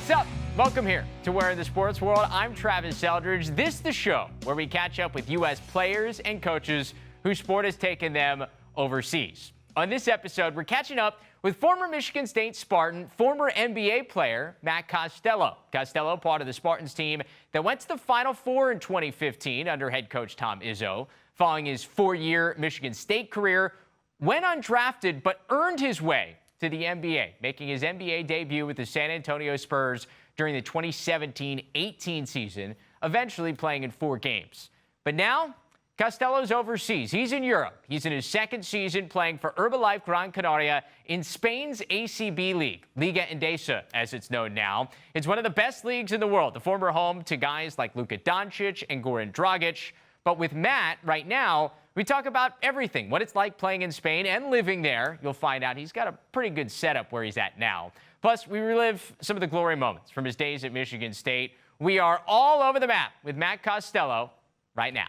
What's up? Welcome here to Where in the Sports World. I'm Travis Eldridge. This is the show where we catch up with U.S. players and coaches whose sport has taken them overseas. On this episode, we're catching up with former Michigan State Spartan, former NBA player Matt Costello. Costello, part of the Spartans team that went to the Final Four in 2015 under head coach Tom Izzo. Following his four-year Michigan State career, went undrafted but earned his way to the NBA, making his NBA debut with the San Antonio Spurs during the 2017-18 season, eventually playing in 4 games. But now, Costello's overseas. He's in Europe. He's in his second season playing for Herbalife Gran Canaria in Spain's ACB league, Liga Endesa, as it's known now. It's one of the best leagues in the world, the former home to guys like Luka Doncic and Goran Dragic. But with Matt right now, we talk about everything, what it's like playing in Spain and living there. You'll find out he's got a pretty good setup where he's at now. Plus, we relive some of the glory moments from his days at Michigan State. We are all over the map with Matt Costello right now.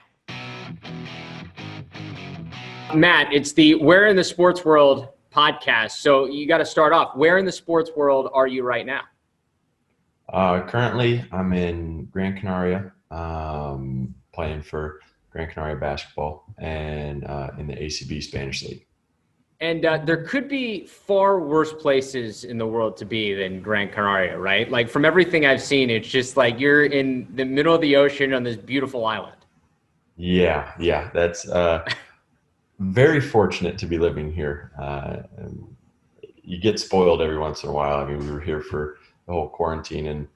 Matt, it's the Where in the Sports World podcast. So you got to start off. Where in the sports world are you right now? Currently, I'm in Gran Canaria, playing for Gran Canaria basketball and in the ACB Spanish League. And there could be far worse places in the world to be than Gran Canaria, right? Like from everything I've seen, it's just like you're in the middle of the ocean on this beautiful island. Yeah, that's very fortunate to be living here. You get spoiled every once in a while. I mean, we were here for the whole quarantine and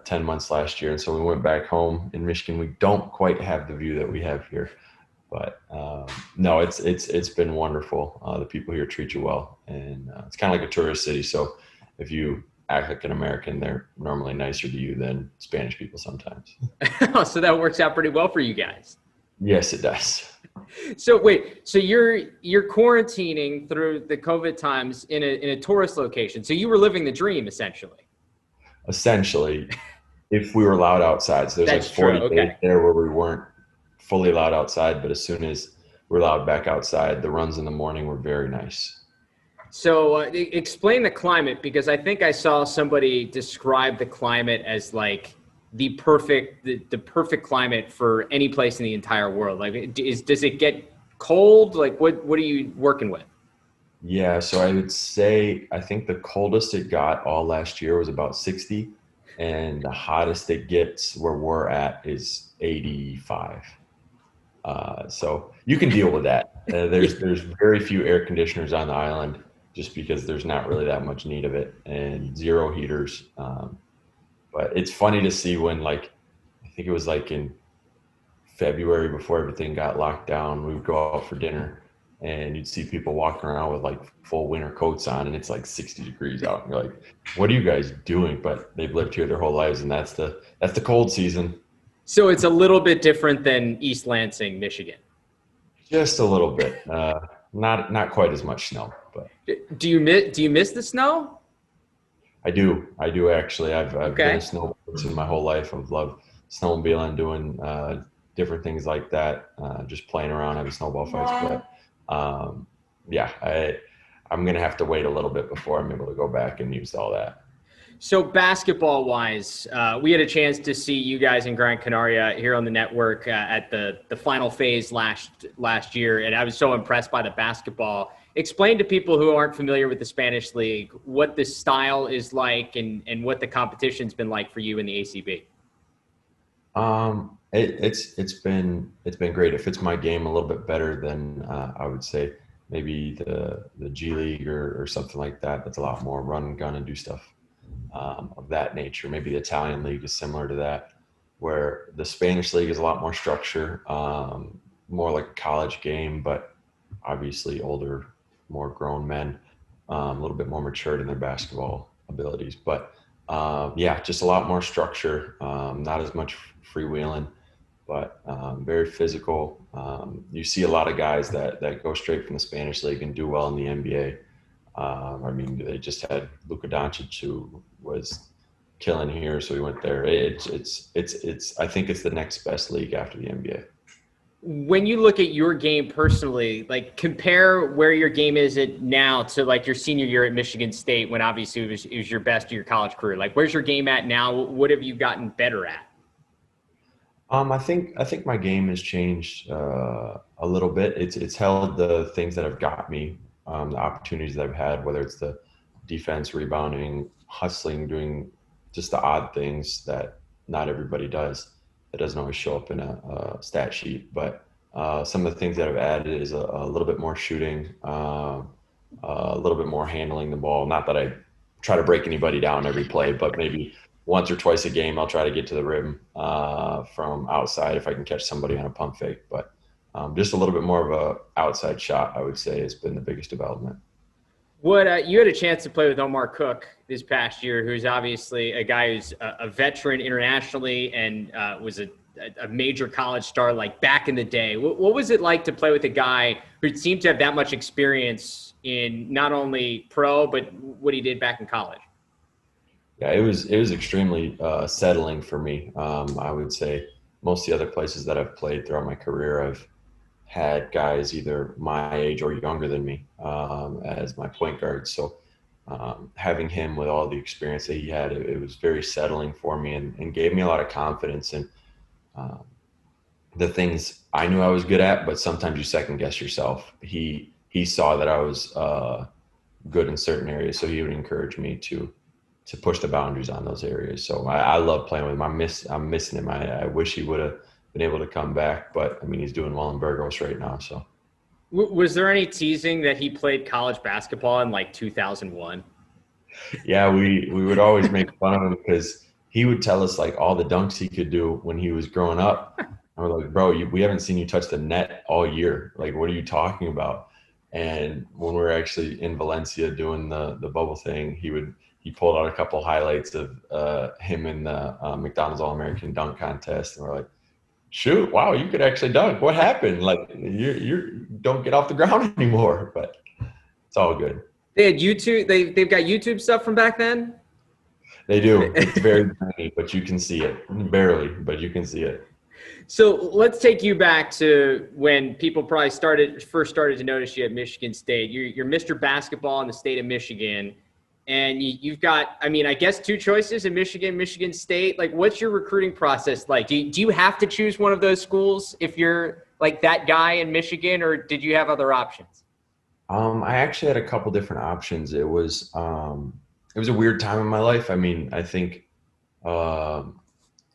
10 months last year. And so we went back home in Michigan. We don't quite have the view that we have here, but no, it's been wonderful. The people here treat you well, and it's kind of like a tourist city. So if you act like an American, they're normally nicer to you than Spanish people sometimes. So that works out pretty well for you guys. Yes, it does. So wait, so you're quarantining through the COVID times in a tourist location. So you were living the dream essentially. Essentially, if we were allowed outside. So there's That's like 40 true. days there where we weren't fully allowed outside, but as soon as we're allowed back outside, the runs in the morning were very nice. So explain the climate, because I think I saw somebody describe the climate as like the perfect climate for any place in the entire world. Like, does it get cold? Like, what are you working with? Yeah, so I would say I think the coldest it got all last year was about 60, and the hottest it gets where we're at is 85. So you can deal with that. There's very few air conditioners on the island just because there's not really that much need of it, and 0 heaters. But it's funny to see when, like, I think it was like in February before everything got locked down, we would go out for dinner and you'd see people walking around with like full winter coats on and it's like 60 degrees out. And you're like, what are you guys doing? But they've lived here their whole lives, and that's the cold season. So it's a little bit different than East Lansing, Michigan. Just a little bit. Not quite as much snow, but do you miss the snow? I do actually. I've been a snowboarder in my whole life. I've loved snowmobiling, doing different things like that, just playing around, having snowball fights. But I'm going to have to wait a little bit before I'm able to go back and use all that. So basketball-wise, we had a chance to see you guys in Gran Canaria here on the network at the final phase last year, and I was so impressed by the basketball. Explain to people who aren't familiar with the Spanish League what the style is like and what the competition's been like for you in the ACB. It's been great. It fits my game a little bit better than I would say maybe the G League or something like that. That's a lot more run and gun and do stuff of that nature. Maybe the Italian League is similar to that, where the Spanish League is a lot more structure, more like a college game, but obviously older, more grown men, a little bit more matured in their basketball abilities. But just a lot more structure, not as much freewheeling, but very physical. You see a lot of guys that go straight from the Spanish League and do well in the NBA. I mean, they just had Luka Doncic, who was killing here, so he went there. It's I think it's the next best league after the NBA. When you look at your game personally, like compare where your game is at now to like your senior year at Michigan State, when obviously it was your best of your college career. Like, where's your game at now? What have you gotten better at? I think my game has changed a little bit. It's held the things that have got me, the opportunities that I've had, whether it's the defense, rebounding, hustling, doing just the odd things that not everybody does. That doesn't always show up in a stat sheet. But some of the things that I've added is a little bit more shooting, a little bit more handling the ball. Not that I try to break anybody down every play, but maybe once or twice a game, I'll try to get to the rim from outside if I can catch somebody on a pump fake. But just a little bit more of a outside shot, I would say, has been the biggest development. What you had a chance to play with Omar Cook this past year, who's obviously a guy who's a veteran internationally and was a major college star like back in the day. What was it like to play with a guy who seemed to have that much experience in not only pro, but what he did back in college? Yeah, it was extremely settling for me. I would say most of the other places that I've played throughout my career, I've had guys either my age or younger than me as my point guard. So having him with all the experience that he had, it was very settling for me and gave me a lot of confidence in um, the things I knew I was good at, but sometimes you second guess yourself. He saw that I was good in certain areas, so he would encourage me to push the boundaries on those areas. So I love playing with him. I'm missing him. I wish he would have been able to come back, but I mean, he's doing well in Burgos right now. So Was there any teasing that he played college basketball in like 2001? yeah, we would always make fun of him because he would tell us like all the dunks he could do when he was growing up. And we're like, bro, we haven't seen you touch the net all year. Like, what are you talking about? And when we were actually in Valencia doing the bubble thing, he pulled out a couple highlights of him in the McDonald's All-American dunk contest, and we're like, shoot, wow, you could actually dunk. What happened? Like, you don't get off the ground anymore. But it's all good. They had YouTube. They've got YouTube stuff from back then. They do. It's very tiny, but you can see it. Barely, but you can see it. So let's take you back to when people probably first started to notice you at Michigan State. You're Mr. Basketball in the state of Michigan, and you've got, I mean, I guess two choices in Michigan, Michigan State. Like, what's your recruiting process like? Do you have to choose one of those schools if you're like that guy in Michigan, or did you have other options? I actually had a couple different options. It was a weird time in my life. I mean, I think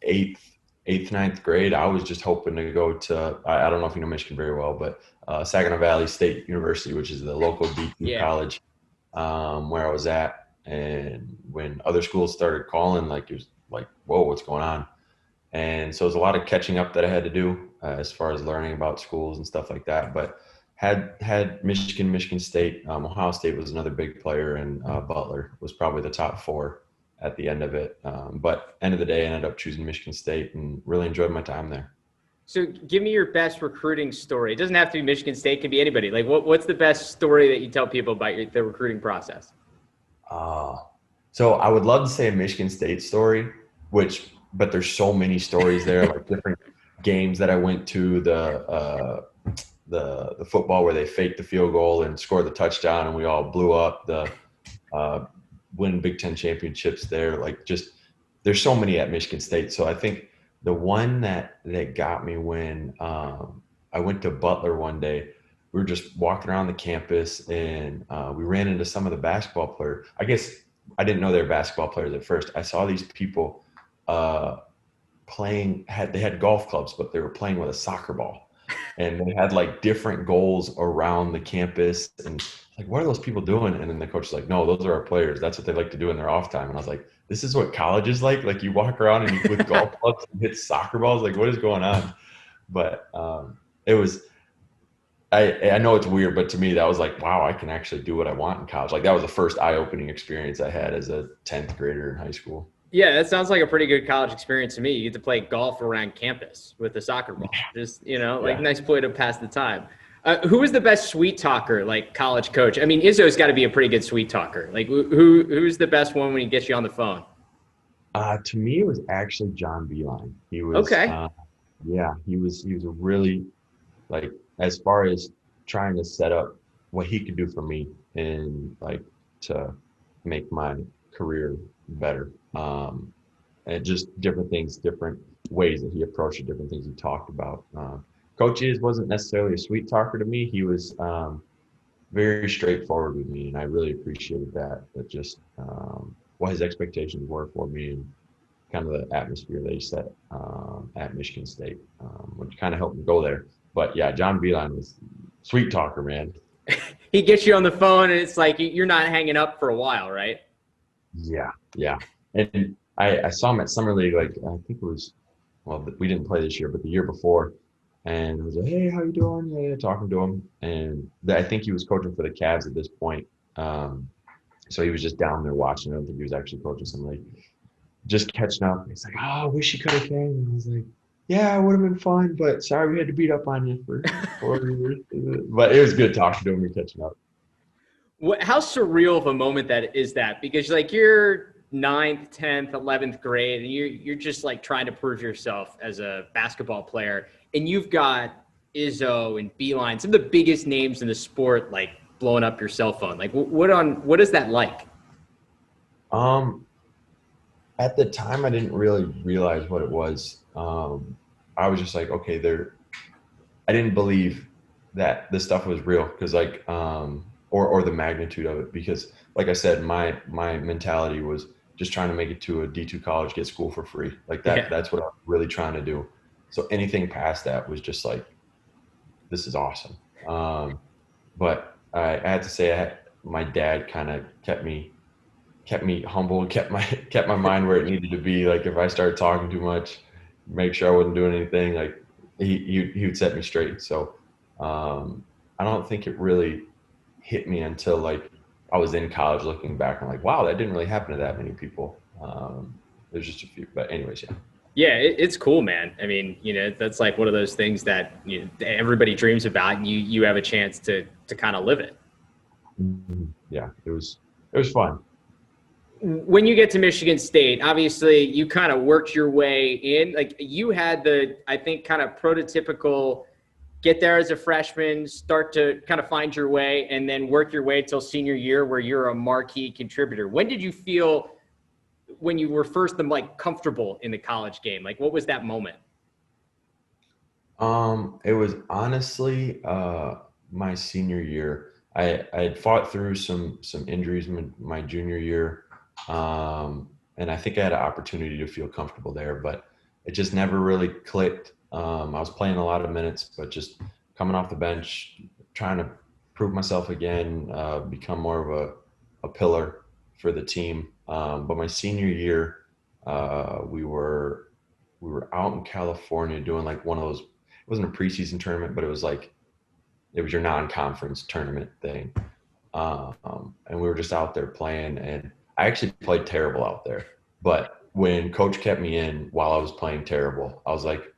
eighth, ninth grade, I was just hoping to go to, I don't know if you know Michigan very well, but Saginaw Valley State University, which is the local D2 college where I was at. And when other schools started calling, like, it was like, whoa, what's going on? And so it was a lot of catching up that I had to do as far as learning about schools and stuff like that. But had Michigan State, Ohio State was another big player, and Butler was probably the top four at the end of it. But end of the day, I ended up choosing Michigan State and really enjoyed my time there. So give me your best recruiting story. It doesn't have to be Michigan State. It can be anybody. Like, what's the best story that you tell people about the recruiting process? So I would love to say a Michigan State story, but there's so many stories there, like different games that I went to, the football where they faked the field goal and scored the touchdown, and we all blew up, the win Big Ten championships there. Like, just there's so many at Michigan State. So I think the one that got me when I went to Butler one day, we were just walking around the campus, and we ran into some of the basketball players. I guess I didn't know they were basketball players at first. I saw these people they had golf clubs, but they were playing with a soccer ball. And they had like different goals around the campus, and like, what are those people doing? And then the coach was like, no, those are our players. That's what they like to do in their off time. And I was like, this is what college is like? Like, you walk around and with golf clubs and hit soccer balls? Like, what is going on? But it was, I know it's weird, but to me, that was like, wow, I can actually do what I want in college. Like, that was the first eye-opening experience I had as a 10th grader in high school. Yeah, that sounds like a pretty good college experience to me. You get to play golf around campus with a soccer ball. Just, nice way to pass the time. Who was the best sweet talker, like college coach? I mean, Izzo's got to be a pretty good sweet talker. Like, who's the best one when he gets you on the phone? To me, it was actually John Beeline. He was okay. He was a really like as far as trying to set up what he could do for me and like to make my career better. And just different things, different ways that he approached it, different things he talked about. Coach Iz wasn't necessarily a sweet talker to me. He was very straightforward with me, and I really appreciated that. That just what his expectations were for me and kind of the atmosphere that he set at Michigan State, which kind of helped me go there. But yeah, John Beilein was sweet talker, man. He gets you on the phone, and it's like you're not hanging up for a while, right? Yeah, yeah. And I saw him at Summer League, like I think it was, well, we didn't play this year, but the year before. And I was like, hey, how you doing? Yeah, talking to him. And I think he was coaching for the Cavs at this point. So he was just down there watching. I don't think he was actually coaching Summer League. Just catching up. He's like, oh, I wish you could have came. And I was like, yeah, it would have been fun, but sorry we had to beat up on you for 4 years. But it was good talking to him and catching up. How surreal of a moment that is that? Because like you're 9th, 10th, 11th grade, and you're just like trying to prove yourself as a basketball player, and you've got Izzo and Beilein, some of the biggest names in the sport, like blowing up your cell phone. Like what is that like? At the time, I didn't really realize what it was. I was just like, okay, I didn't believe that this stuff was real because like, or the magnitude of it. Because like I said, my mentality was just trying to make it to a D2 college, get school for free. Like that, That's what I was really trying to do. So anything past that was just like, this is awesome. But I had to say, my dad kind of kept me humble, kept my mind where it needed to be. Like if I started talking too much, make sure I wasn't doing anything. Like he would set me straight. So I don't think it really hit me until like I was in college looking back. I'm like, wow, that didn't really happen to that many people. There's just a few, but anyways, yeah. Yeah, it's cool, man. I mean, that's like one of those things that everybody dreams about, and you have a chance to kind of live it. Mm-hmm. Yeah, it was fun. When you get to Michigan State, obviously you kind of worked your way in. Like you had I think, kind of prototypical get there as a freshman, start to kind of find your way, and then work your way till senior year where you're a marquee contributor. When did you feel when you were first like comfortable in the college game? Like what was that moment? It was honestly my senior year. I had fought through some injuries my junior year. And I think I had an opportunity to feel comfortable there, but it just never really clicked. I was playing a lot of minutes, but just coming off the bench, trying to prove myself again, become more of a pillar for the team. But my senior year, we were out in California doing like one of those, it wasn't a preseason tournament, but it was your non-conference tournament thing. And we were just out there playing, and I actually played terrible out there. But when coach kept me in while I was playing terrible, I was like,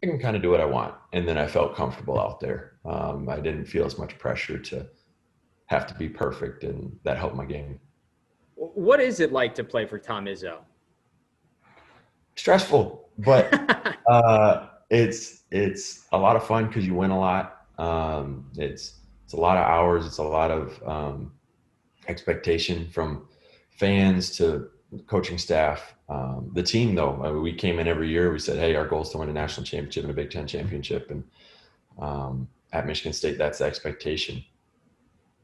I can kind of do what I want. And then I felt comfortable out there. I didn't feel as much pressure to have to be perfect, and that helped my game. What is it like to play for Tom Izzo? Stressful, but it's a lot of fun because you win a lot. It's a lot of hours. It's a lot of expectation from fans to coaching staff. The team, though, I mean, we came in every year. We said, hey, our goal is to win a national championship and a Big Ten championship. And at Michigan State, that's the expectation.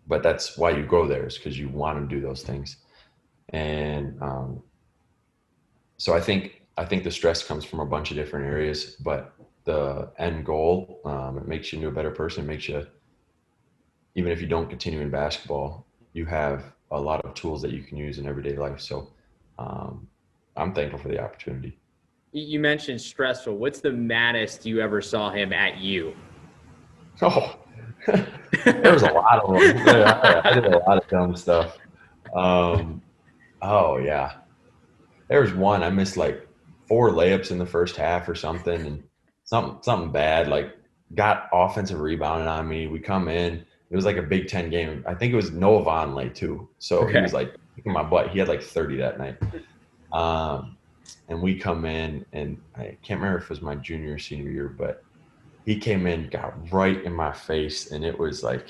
But that's why you go there, is because you want to do those things. And so I think the stress comes from a bunch of different areas, but the end goal, it makes you into a better person. It makes you, even if you don't continue in basketball, you have a lot of tools that you can use in everyday life. So I'm thankful for the opportunity. You mentioned stressful. What's the maddest you ever saw him at you? Oh, there was a lot of them. I did a lot of dumb stuff. Oh yeah. There was one, I missed like 4 layups in the first half or something, and something bad, like got offensive rebounded on me. We come in, it was like a Big Ten game. I think it was Noah Vonleh too. So He was like kicking my butt. He had like 30 that night. And we come in, and I can't remember if it was my junior or senior year, but he came in, got right in my face, and it was like,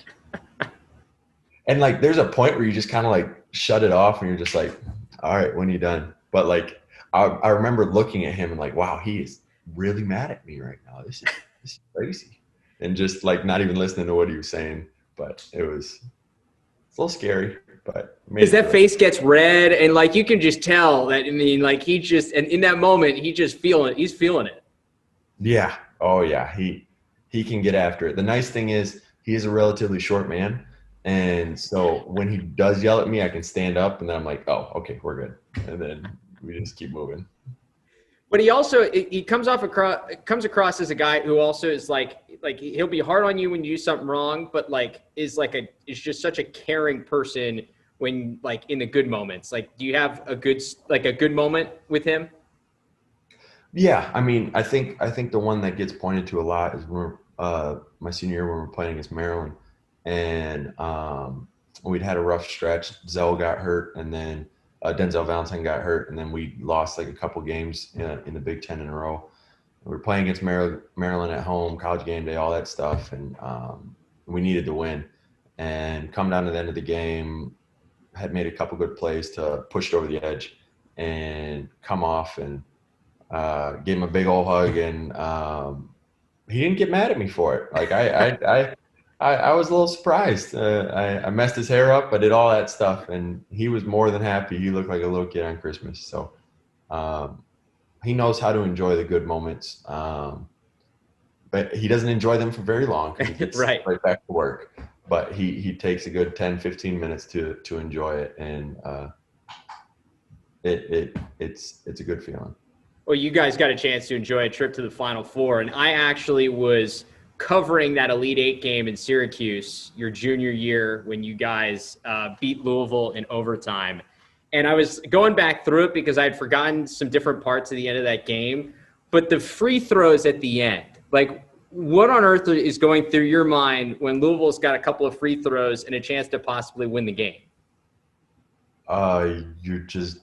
and like, there's a point where you just kind of like shut it off, and you're just like, all right, when you done? But like, I remember looking at him and like, wow, he is really mad at me right now. This is crazy, and just like not even listening to what he was saying. But it's a little scary. But because that face gets red, and like you can just tell that. I mean, like he just, and in that moment, he's feeling it. Yeah. Oh yeah. He can get after it. The nice thing is he is a relatively short man. And so when he does yell at me, I can stand up and then I'm like, oh, okay, we're good. And then we just keep moving. But he comes across as a guy who also is like he'll be hard on you when you do something wrong, but like is just such a caring person when like in the good moments. Like, do you have a good moment with him? Yeah, I mean, I think the one that gets pointed to a lot is when my senior year when we were playing against Maryland, and we'd had a rough stretch. Zell got hurt, and then Denzel Valentine got hurt, and then we lost like a couple games in the Big Ten in a row. We were playing against Maryland at home, college game day, all that stuff, and we needed to win. And come down to the end of the game, had made a couple good plays to push it over the edge, and come off and gave him a big old hug, and he didn't get mad at me for it. Like I was a little surprised. I messed his hair up. I did all that stuff, and he was more than happy. He looked like a little kid on Christmas. So he knows how to enjoy the good moments, but he doesn't enjoy them for very long because he gets right back to work. But he takes a good 10, 15 minutes to enjoy it, and it's a good feeling. Well, you guys got a chance to enjoy a trip to the Final Four, and I actually was covering that Elite Eight game in Syracuse your junior year when you guys beat Louisville in overtime. And I was going back through it because I had forgotten some different parts of the end of that game. But the free throws at the end, like what on earth is going through your mind when Louisville's got a couple of free throws and a chance to possibly win the game? You're just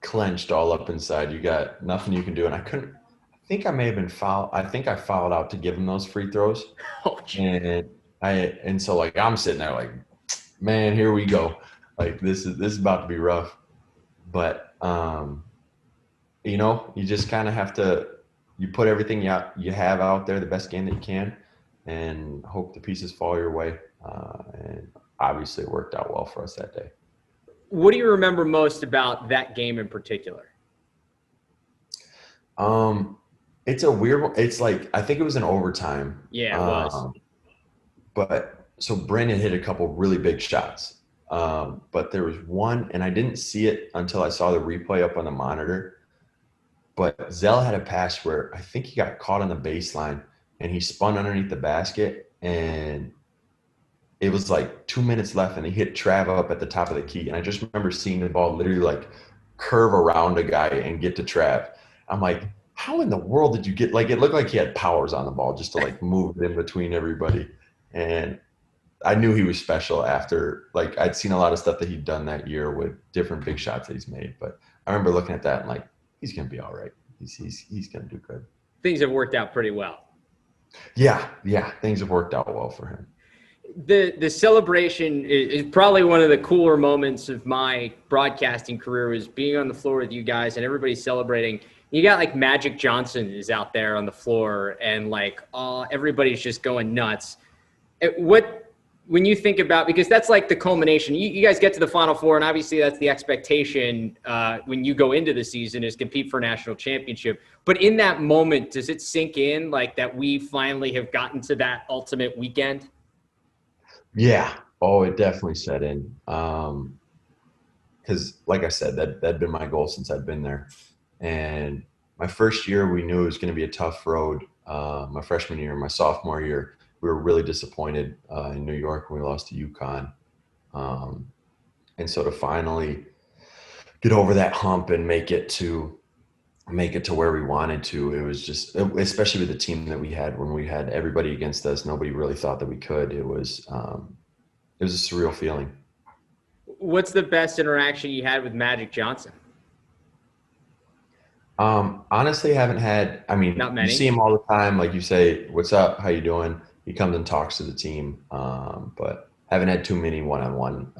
clenched all up inside. You got nothing you can do. And I think I may have been fouled. I think I fouled out to give him those free throws. Oh, and so like I'm sitting there like, man, here we go. Like this is about to be rough. But you just kind of have to put everything you have out there, the best game that you can, and hope the pieces fall your way. And obviously it worked out well for us that day. What do you remember most about that game in particular? It's a weird one. It's like, I think it was in overtime. Yeah, it was. But so Brandon hit a couple really big shots. But there was one, and I didn't see it until I saw the replay up on the monitor. But Zell had a pass where I think he got caught on the baseline and he spun underneath the basket, and it was like 2 minutes left, and he hit Trav up at the top of the key. And I just remember seeing the ball literally like curve around a guy and get to Trav. I'm like, how in the world did you get, like, it looked like he had powers on the ball just to like move it in between everybody. And I knew he was special after, like, I'd seen a lot of stuff that he'd done that year with different big shots that he's made. But I remember looking at that and like, he's going to be all right. He's going to do good. Things have worked out pretty well. Yeah. Things have worked out well for him. The celebration is probably one of the cooler moments of my broadcasting career, was being on the floor with you guys and everybody celebrating. You got like Magic Johnson is out there on the floor, and like everybody's just going nuts. When you think about, because that's like the culmination, you guys get to the Final Four, and obviously that's the expectation when you go into the season, is compete for a national championship. But in that moment, does it sink in like that we finally have gotten to that ultimate weekend? Yeah. Oh, it definitely set in. Because like I said, that'd been my goal since I'd been there. And my first year, we knew it was going to be a tough road. My freshman year, my sophomore year, we were really disappointed in New York when we lost to UConn. And so to finally get over that hump and make it to where we wanted to, it was just, especially with the team that we had, when we had everybody against us, nobody really thought that we could. It was a surreal feeling. What's the best interaction you had with Magic Johnson? Honestly, haven't had. I mean, Not you many. see him all the time. Like you say, "What's up? How you doing?" He comes and talks to the team, but haven't had too many one-on-one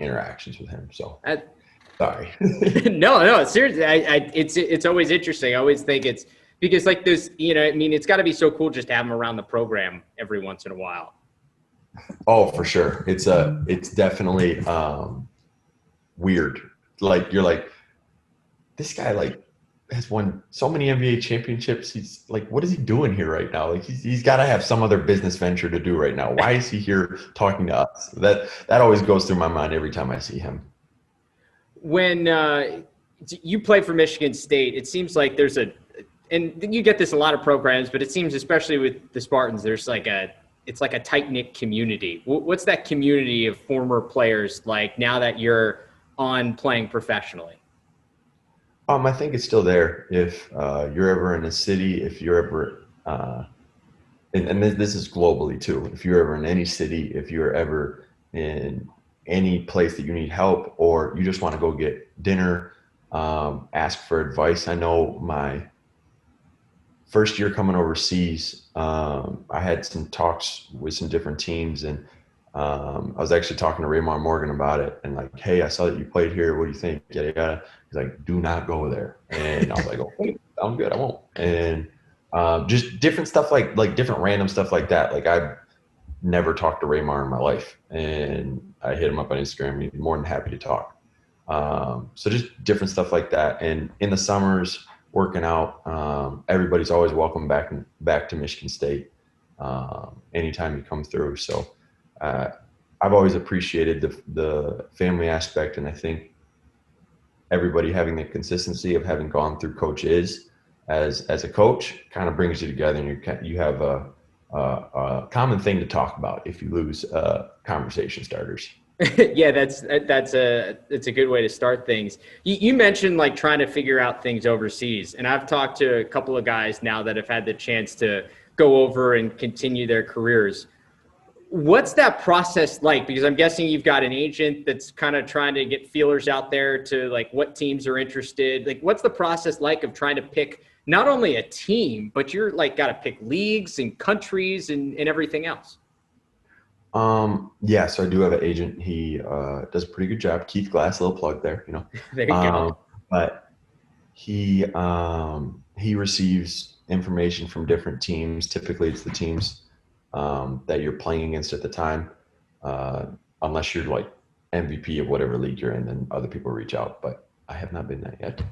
interactions with him. So Uh, sorry. no, seriously, it's always interesting. I always think it's because like there's, I mean, it's got to be so cool just to have him around the program every once in a while. Oh, for sure. It's definitely weird. Like you're like, this guy like has won so many NBA championships. He's like, what is he doing here right now? Like he's got to have some other business venture to do right now. Why is he here talking to us? That always goes through my mind every time I see him. When you play for Michigan State, it seems like there's and you get this in a lot of programs, but it seems especially with the Spartans, it's like a tight knit community. What's that community of former players like now that you're on playing professionally? I think it's still there. If you're ever in a city, if you're ever, and this is globally too. If you're ever in any city, if you're ever in any place that you need help, or you just want to go get dinner, ask for advice. I know my first year coming overseas, I had some talks with some different teams, and I was actually talking to Raymar Morgan about it, and like, hey, I saw that you played here. What do you think? Yada yada. He's like, do not go there. And I was like, okay, I'm good. I won't. And just different stuff like different random stuff like that. Like I've never talked to Raymar in my life, and I hit him up on Instagram. He's more than happy to talk. So just different stuff like that. And in the summers, working out, everybody's always welcome back to Michigan State anytime you come through. So I've always appreciated the family aspect, and I think everybody having the consistency of having gone through Coach Iz as a coach kind of brings you together, and you have a common thing to talk about if you lose conversation starters. Yeah, it's a good way to start things. You mentioned like trying to figure out things overseas, and I've talked to a couple of guys now that have had the chance to go over and continue their careers. What's that process like? Because I'm guessing you've got an agent that's kind of trying to get feelers out there to like what teams are interested. Like, what's the process like of trying to pick not only a team, but you're like got to pick leagues and countries and everything else? Yeah, so I do have an agent. He does a pretty good job. Keith Glass, a little plug there, you know. There you go. But he receives information from different teams. Typically, it's the teams that you're playing against at the time, unless you're like MVP of whatever league you're in, then other people reach out. But I have not been that yet.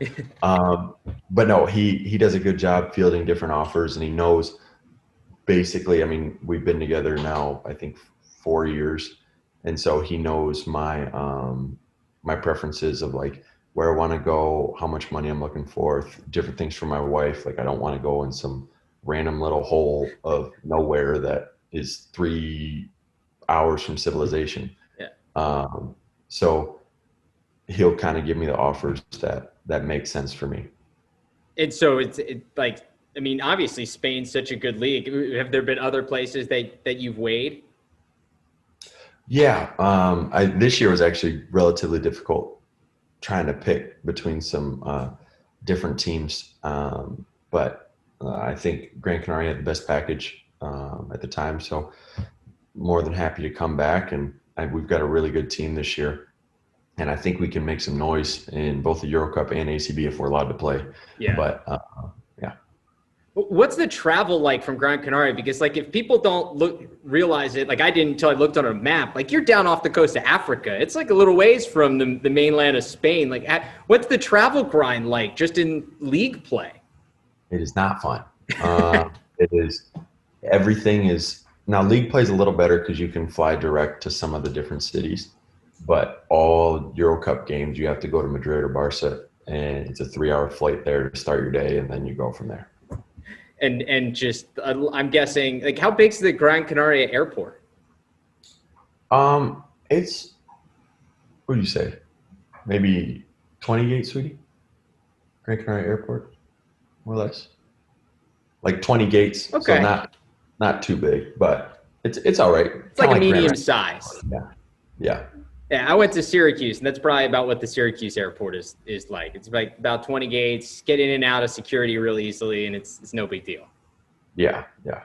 But no, he does a good job fielding different offers, and he knows basically. I mean, we've been together now, I think 4 years, and so he knows my preferences of like where I want to go, how much money I'm looking for, different things for my wife. Like I don't want to go in some random little hole of nowhere that is 3 hours from civilization. Yeah. So he'll kind of give me the offers that make sense for me. And so it's like, I mean, obviously Spain's such a good league. Have there been other places that you've weighed? Yeah. This year was actually relatively difficult trying to pick between some different teams. But I think Gran Canaria had the best package at the time. So more than happy to come back. And we've got a really good team this year. And I think we can make some noise in both the Euro Cup and ACB if we're allowed to play. Yeah. But what's the travel like from Gran Canaria? Because like if people don't realize it, like I didn't until I looked on a map, like you're down off the coast of Africa. It's like a little ways from the mainland of Spain. Like what's the travel grind like just in league play? it is not fun. It is, everything is, now league play is a little better because you can fly direct to some of the different cities, but all Euro Cup games, you have to go to Madrid or Barca, and it's a 3-hour flight there to start your day, and then you go from there. And just I'm guessing like how big's the Gran Canaria airport? It's, what do you say? Maybe 20 gates, sweetie? Gran Canaria Airport, more or less. Like 20 gates. Okay. So not too big, but it's all right. It's like Kinda a medium Grand Rapids. size. Yeah. Yeah. Yeah, I went to Syracuse, and that's probably about what the Syracuse airport is like. It's like about 20 gates, get in and out of security really easily, and it's no big deal. Yeah, yeah.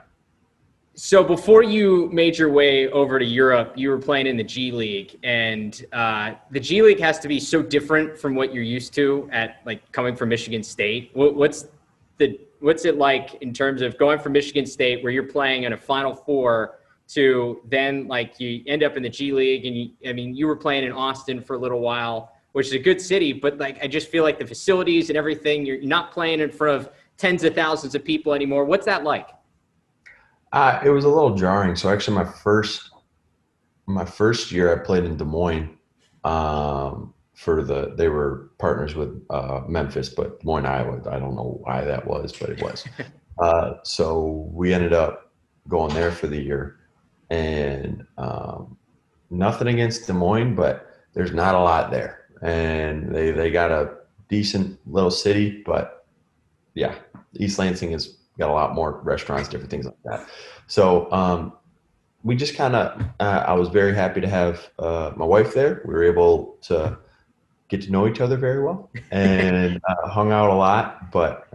So before you made your way over to Europe, you were playing in the G League, and the G League has to be so different from what you're used to at like coming from Michigan State. What's it like in terms of going from Michigan State, where you're playing in a Final Four, to then like you end up in the G League, and you were playing in Austin for a little while, which is a good city, but like I just feel like the facilities and everything, you're not playing in front of tens of thousands of people anymore. What's that like? It was a little jarring. So actually, my first year, I played in Des Moines. They were partners with Memphis, but Des Moines, Iowa. I don't know why that was, but it was. So we ended up going there for the year, and nothing against Des Moines, but there's not a lot there, and they got a decent little city, but yeah, East Lansing has got a lot more restaurants, different things like that. So we just kind of, I was very happy to have my wife there. We were able to get to know each other very well and hung out a lot. But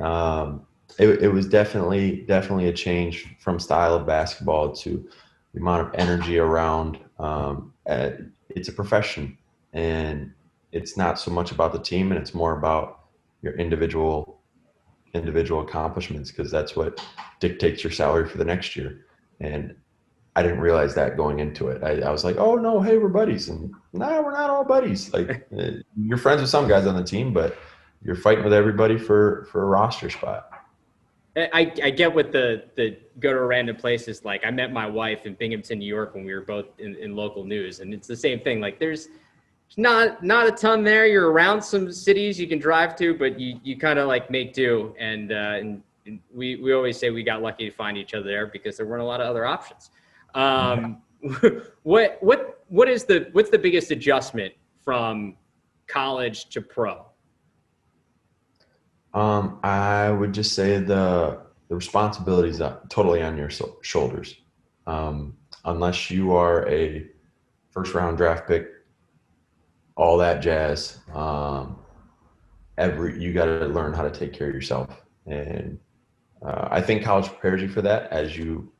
it was definitely a change from style of basketball to the amount of energy around. It's a profession, and it's not so much about the team, and it's more about your individual accomplishments, because that's what dictates your salary for the next year. And I didn't realize that going into it. I was like, oh no, hey, we're buddies. And no, we're not all buddies. Like you're friends with some guys on the team, but you're fighting with everybody for a roster spot. I get what the go to random places. Like I met my wife in Binghamton, New York, when we were both in local news, and it's the same thing. Like there's not a ton there. You're around some cities you can drive to, but you kind of like make do. And we always say we got lucky to find each other there because there weren't a lot of other options. What's the biggest adjustment from college to pro? I would just say the responsibilities are totally on your shoulders. Unless you are a first round draft pick, all that jazz. You got to learn how to take care of yourself, and I think college prepares you for that. As you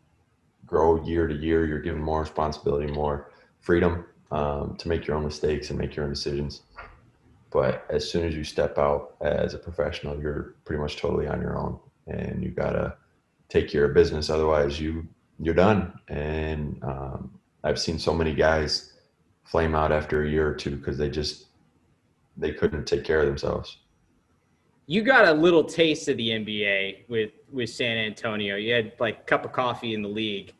grow year to year, you're given more responsibility, more freedom to make your own mistakes and make your own decisions. But as soon as you step out as a professional, you're pretty much totally on your own, and you got to take care of business. Otherwise, you're done. And I've seen so many guys flame out after a year or two because they couldn't take care of themselves. You got a little taste of the NBA with San Antonio. You had like a cup of coffee in the league.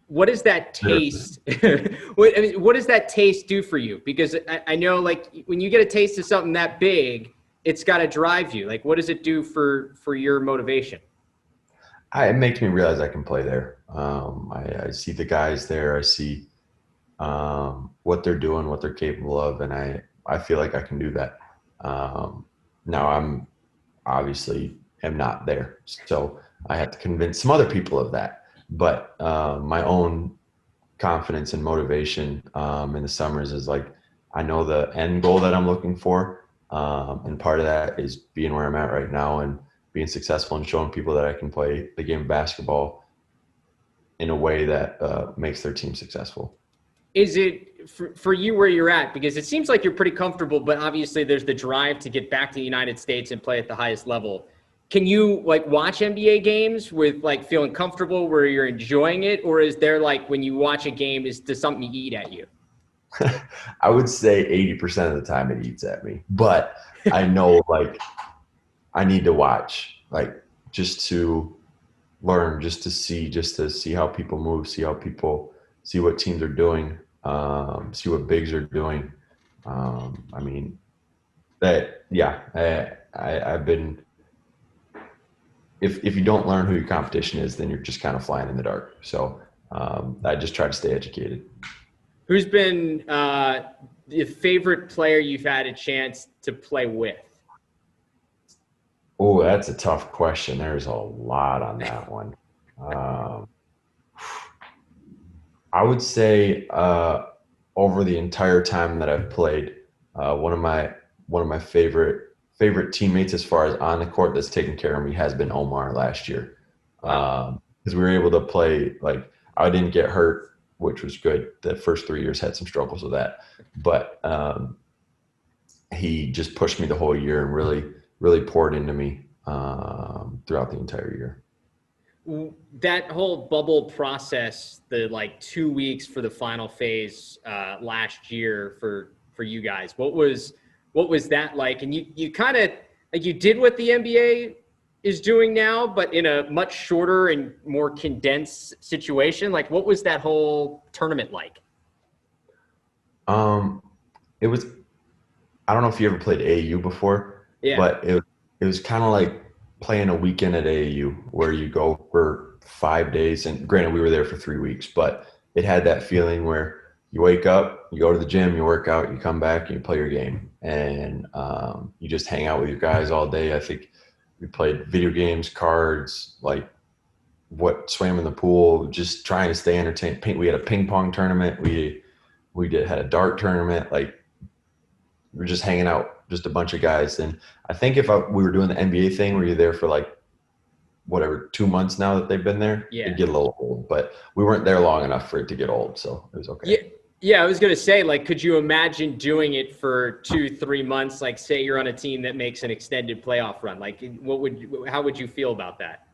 What does that taste? What does that taste do for you? Because I know, like, when you get a taste of something that big, it's got to drive you. Like, what does it do for your motivation? It makes me realize I can play there. I see the guys there. I see what they're doing, what they're capable of, and I feel like I can do that. Now I'm obviously am not there, so I have to convince some other people of that. But my own confidence and motivation in the summers is like, I know the end goal that I'm looking for. And part of that is being where I'm at right now and being successful and showing people that I can play the game of basketball in a way that makes their team successful. Is it for you where you're at? Because it seems like you're pretty comfortable, but obviously there's the drive to get back to the United States and play at the highest level. Can you like watch NBA games with like feeling comfortable where you're enjoying it? Or is there like when you watch a game, does something eat at you? I would say 80% of the time it eats at me, but I know like I need to watch, like just to learn, just to see how people move, see what teams are doing, see what bigs are doing. I mean that, yeah, I've been, if you don't learn who your competition is, then you're just kind of flying in the dark. So I just try to stay educated. Who's been the favorite player you've had a chance to play with? Oh, that's a tough question. There's a lot on that one. I would say over the entire time that I've played, one of my favorite teammates as far as on the court that's taken care of me has been Omar last year. Because we were able to play, like, I didn't get hurt, which was good. The first 3 years had some struggles with that, but he just pushed me the whole year and really poured into me throughout the entire year. That whole bubble process, the like 2 weeks for the final phase last year for you guys, what was that like? And you kind of like, you did what the NBA is doing now, but in a much shorter and more condensed situation. Like, what was that whole tournament like? It was, I don't know if you ever played AAU before, but it was kind of like playing a weekend at AAU where you go for 5 days. And granted, we were there for 3 weeks, but it had that feeling where you wake up, you go to the gym, you work out, you come back, and you play your game. And you just hang out with your guys all day. I think we played video games, cards, like swam in the pool, just trying to stay entertained. We had a ping pong tournament. We had a dart tournament. Like, we were just hanging out, just a bunch of guys. And I think if we were doing the NBA thing where you're there for like, whatever, 2 months now that they've been there, it'd get a little old. But we weren't there long enough for it to get old, so it was okay. Yeah, I was going to say, like, could you imagine doing it for 2-3 months? Like, say you're on a team that makes an extended playoff run. Like, how would you feel about that?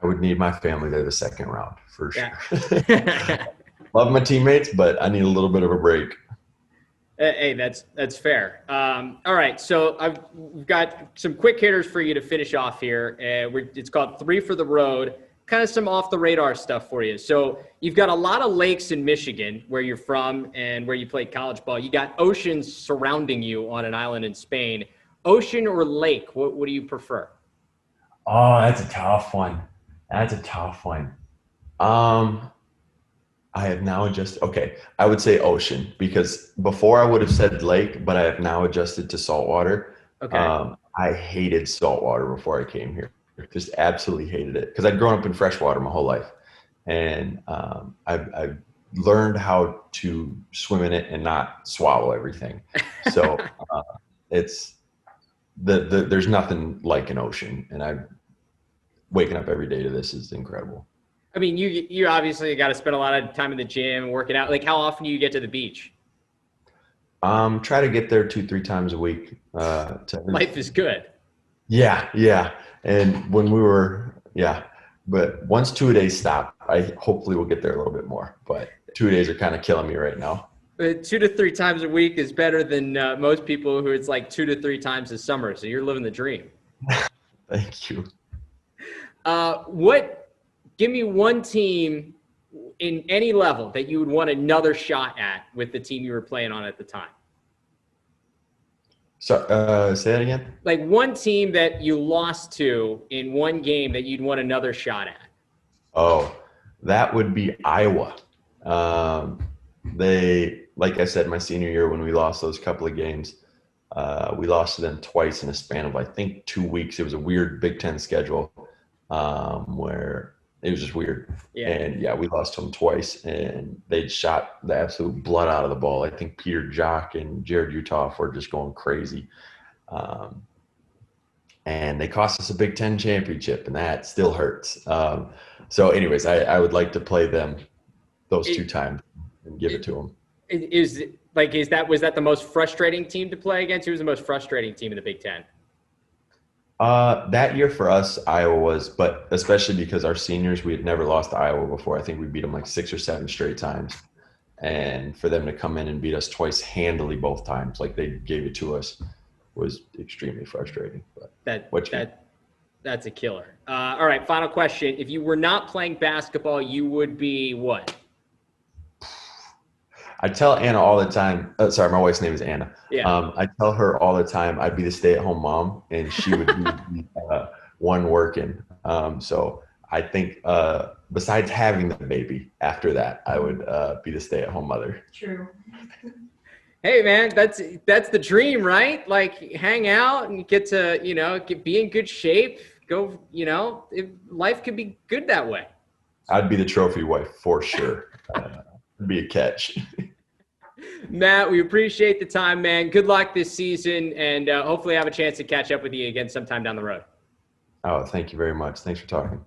I would need my family there the second round for sure. Love my teammates, but I need a little bit of a break. Hey, that's fair. All right, so we've got some quick hitters for you to finish off here. It's called 3 for the Road. Kind of some off the radar stuff for you. So you've got a lot of lakes in Michigan where you're from and where you played college ball. You got oceans surrounding you on an island in Spain. Ocean or lake? What do you prefer? Oh, that's a tough one. I have now adjusted. Okay, I would say ocean because before I would have said lake, but I have now adjusted to saltwater. Okay. I hated saltwater before I came here. Just absolutely hated it because I'd grown up in freshwater my whole life, and I've learned how to swim in it and not swallow everything. So there's nothing like an ocean, and I'm waking up every day to this is incredible. I mean, you obviously got to spend a lot of time in the gym working out. Like, how often do you get to the beach? Try to get there 2-3 times a week. Life is good. Yeah. And when we were, but once 2 days stop, I hopefully will get there a little bit more. But 2 days are kind of killing me right now. 2 to 3 times a week is better than most people who it's like 2 to 3 times a summer. So you're living the dream. Thank you. Give me one team in any level that you would want another shot at with the team you were playing on at the time. So say that again. Like one team that you lost to in one game that you'd want another shot at. Oh, that would be Iowa. They, like I said, my senior year when we lost those couple of games, we lost to them twice in a span of I think 2 weeks. It was a weird Big Ten schedule where it was just weird. Yeah. And we lost to them twice, and they'd shot the absolute blood out of the ball. I think Peter Jock and Jared Uthoff were just going crazy. And they cost us a Big Ten championship, and that still hurts. So anyways, I would like to play them those 2 times and give it to them. Was that the most frustrating team to play against? Who was the most frustrating team in the Big Ten? That year for us, Iowa was, but especially because our seniors, we had never lost to Iowa before. I think we beat them like 6 or 7 straight times. And for them to come in and beat us twice handily both times, like they gave it to us, was extremely frustrating. But that's a killer. All right, final question. If you were not playing basketball, you would be what? I tell Anna all the time. Sorry, my wife's name is Anna. Yeah. I tell her all the time I'd be the stay-at-home mom, and she would be one working. So I think besides having the baby, after that, I would be the stay-at-home mother. True. Hey man, that's the dream, right? Like hang out and get to be in good shape. Go, life could be good that way. I'd be the trophy wife for sure. It'd be a catch. Matt, we appreciate the time, man. Good luck this season, and hopefully have a chance to catch up with you again sometime down the road. Oh, thank you very much. Thanks for talking.